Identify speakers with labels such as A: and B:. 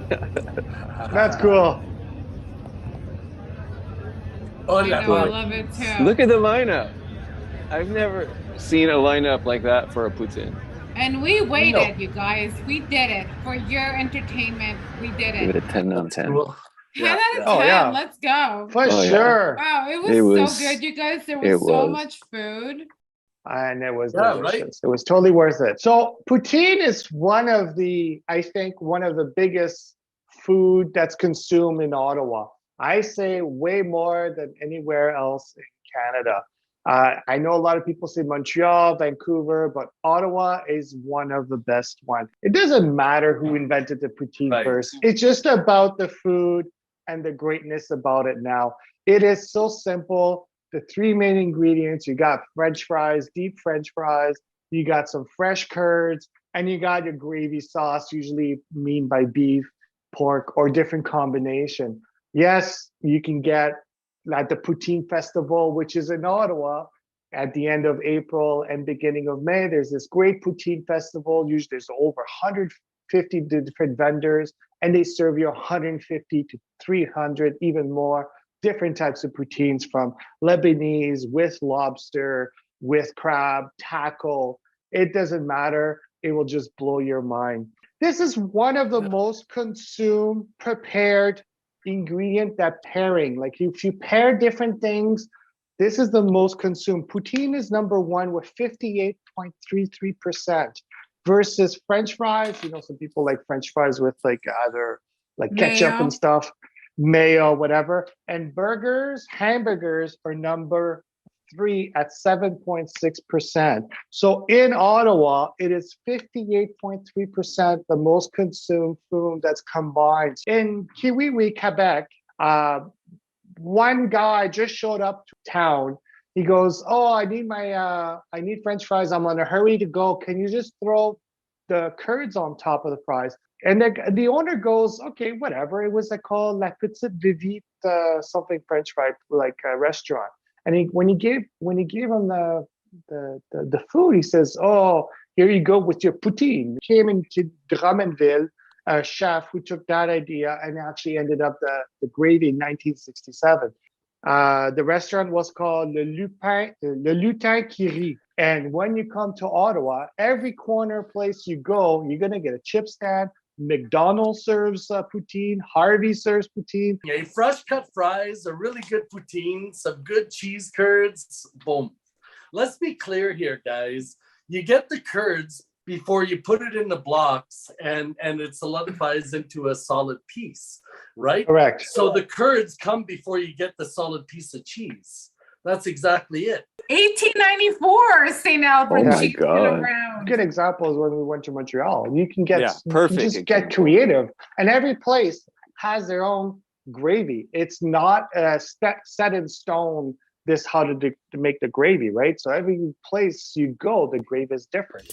A: That's cool.
B: Oh,
C: I
B: la
C: know, I
B: boy.
C: love it
D: Look at
C: too.
D: the lineup. I've never seen a lineup like that for a Poutine.
C: And we
B: No,
C: waited, you guys. We did it for your entertainment. We did
D: Give
C: it.
D: it a 10 out of
B: that's
D: 10.
B: cool.
C: 10
B: Yeah,
C: out of
B: yeah.
A: Oh
C: 10.
A: yeah,
C: Let's go.
A: for
D: Oh yeah.
A: sure.
C: Wow, it
D: It
C: was so good,
D: was
C: you guys. There
D: it
C: was so
D: was.
C: much food.
A: And it was
B: Yeah, right.
A: delicious. It was totally worth it. So poutine is one of the, I think, one of the biggest food that's consumed in Ottawa. I say way more than anywhere else in Canada. I know a lot of people say Montreal, Vancouver, but Ottawa is one of the best ones. It doesn't matter who invented the poutine
B: Right.
A: first. It's just about the food and the greatness about it now. It is so simple. The three main ingredients, you got French fries, deep French fries, you got some fresh curds, and you got your gravy sauce, usually mean by beef, pork, or different combination. Yes, you can get at the Poutine Festival, which is in Ottawa at the end of April and beginning of May. There's this great Poutine Festival. Usually there's over 150 different vendors, and they serve you 150 to 300, even more different types of poutines, from Lebanese with lobster, with crab, taco. It doesn't matter. It will just blow your mind. This is one of the most consumed, prepared ingredient, that pairing. Like if you pair different things, this is the most consumed. Poutine is number one with 58.33% versus French fries. You know, some people like French fries with like either like ketchup and
C: Mayo.
A: stuff, mayo, whatever. And burgers, hamburgers are number three at 7.6%. So in Ottawa, it is 58.3% the most consumed food that's combined. In Kiwiwi, Quebec, one guy just showed up to town. He goes, "Oh, I need French fries. I'm in a hurry to go. Can you just throw the curds on top of the fries?" And the owner goes, "Okay, whatever." It was called La Petite Vivite, something French fry, like a restaurant. And when he gave him the food, he says, "Oh, here you go with your poutine." He came into Drummondville, a chef who took that idea and actually ended up the gravy in 1967. The restaurant was called Le Lutin qui rit. And when you come to Ottawa, every corner place you go, you're gonna get a chip stand. McDonald's serves poutine. Harvey serves poutine.
B: A fresh cut fries, a really good poutine, some good cheese curds. Boom. Let's be clear here, guys. You get the curds before you put it in the blocks, and it solidifies into a solid piece, right?
A: Correct.
B: So the curds come before you get the solid piece of cheese. That's exactly it.
C: 1894 St.
D: Oh
C: Albert
A: Yeah.
D: my
C: cheese been
D: God.
C: around.
A: Good example is when we went to Montreal.
D: Yeah,
A: You can
D: perfect
A: just get
D: example.
A: creative, and every place has their own gravy. It's not set in stone. This how to make the gravy, right? So every place you go, the gravy is different.